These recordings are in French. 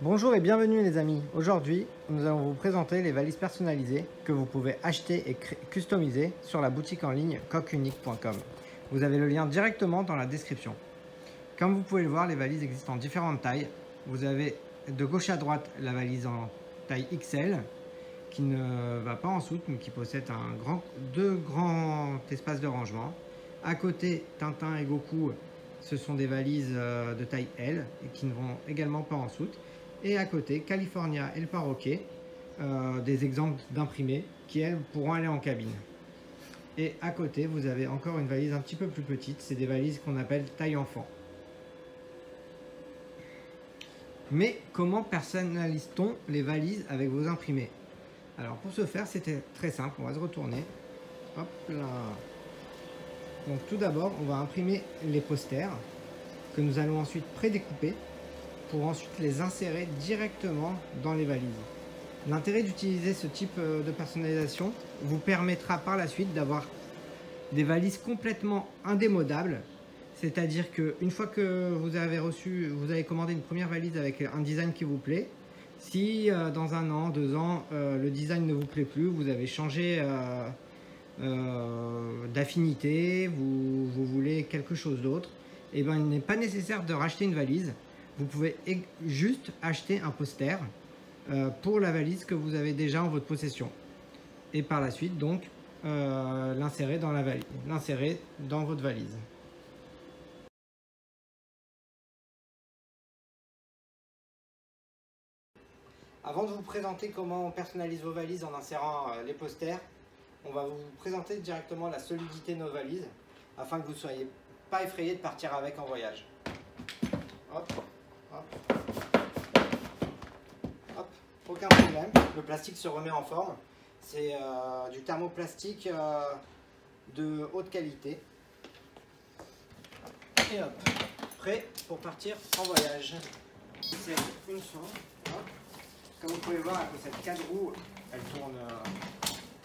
Bonjour et bienvenue les amis. Aujourd'hui, nous allons vous présenter les valises personnalisées que vous pouvez acheter et customiser sur la boutique en ligne coqunique.com. Vous avez le lien directement dans la description. Comme vous pouvez le voir, les valises existent en différentes tailles. Vous avez de gauche à droite la valise en taille XL qui ne va pas en soute mais qui possède deux grands espaces de rangement. À côté, Tintin et Goku, ce sont des valises de taille L et qui ne vont également pas en soute. Et à côté, California et le Paroquet, des exemples d'imprimés qui, elles, pourront aller en cabine. Et à côté, vous avez encore une valise un petit peu plus petite. C'est des valises qu'on appelle taille enfant. Mais comment personnalise-t-on les valises avec vos imprimés? Alors pour ce faire, c'était très simple. On va se retourner. Hop là. Donc tout d'abord, on va imprimer les posters que nous allons ensuite prédécouper pour ensuite les insérer directement dans les valises. L'intérêt d'utiliser ce type de personnalisation vous permettra par la suite d'avoir des valises complètement indémodables, c'est-à-dire qu'une fois que vous avez commandé une première valise avec un design qui vous plaît, si dans 1 an, 2 ans, le design ne vous plaît plus, vous avez changé d'affinité, vous voulez quelque chose d'autre, et ben, il n'est pas nécessaire de racheter une valise. Vous pouvez juste acheter un poster pour la valise que vous avez déjà en votre possession. Et par la suite, donc, l'insérer dans votre valise. Avant de vous présenter comment on personnalise vos valises en insérant les posters, on va vous présenter directement la solidité de nos valises afin que vous ne soyez pas effrayé de partir avec en voyage. Hop. Hop. Hop, aucun problème, le plastique se remet en forme. C'est du thermoplastique de haute qualité. Et hop, prêt pour partir en voyage. C'est une fois. Comme vous pouvez voir, elle possède 4 roues, elle tourne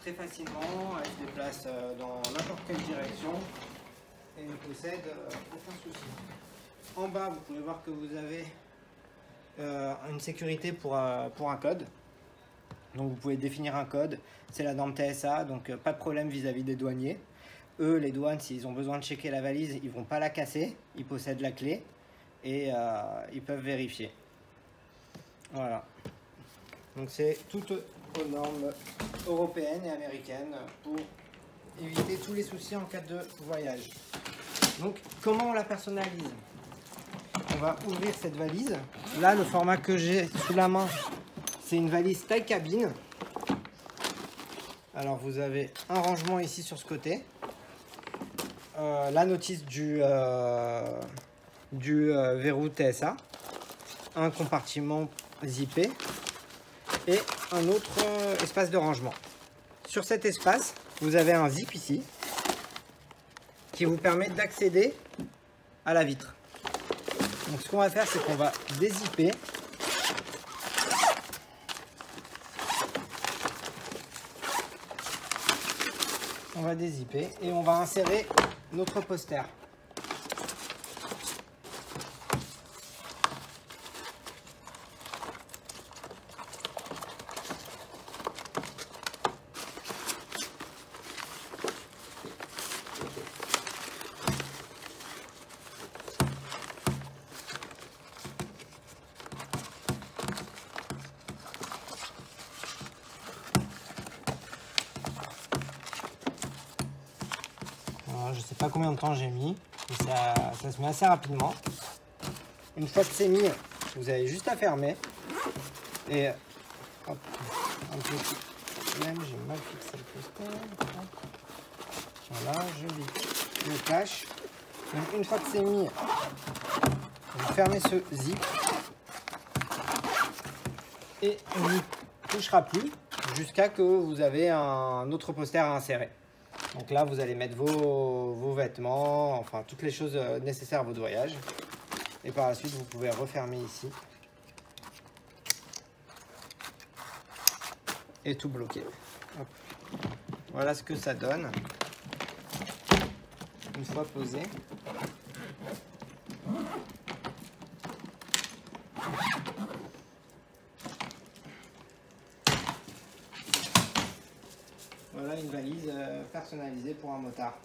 très facilement, elle se déplace dans n'importe quelle direction et ne possède aucun souci. En bas, vous pouvez voir que vous avez une sécurité pour un code. Donc vous pouvez définir un code, c'est la norme TSA, donc pas de problème vis-à-vis des douaniers. Eux, les douanes, s'ils ont besoin de checker la valise, ils ne vont pas la casser, ils possèdent la clé et ils peuvent vérifier. Voilà. Donc c'est tout aux normes européennes et américaines pour éviter tous les soucis en cas de voyage. Donc comment on la personnalise? On va ouvrir cette valise. Là, le format que j'ai sous la main, c'est une valise taille cabine. Alors vous avez un rangement ici sur ce côté, la notice du verrou TSA, un compartiment zippé et un autre espace de rangement. Sur cet espace, vous avez un zip ici qui vous permet d'accéder à la vitre. Donc ce qu'on va faire, c'est qu'on va dézipper. On va dézipper et on va insérer notre poster. Je ne sais pas combien de temps j'ai mis, mais ça se met assez rapidement. Une fois que c'est mis, vous avez juste à fermer. Et hop, un petit problème, j'ai mal fixé le poster. Voilà, je le cache. Donc une fois que c'est mis, vous fermez ce zip et on n'y touchera plus jusqu'à que vous avez un autre poster à insérer. Donc là, vous allez mettre vos vêtements, enfin toutes les choses nécessaires à votre voyage. Et par la suite, vous pouvez refermer ici. Et tout bloquer. Hop. Voilà ce que ça donne. Une fois posé. voilà une valise personnalisée pour un motard.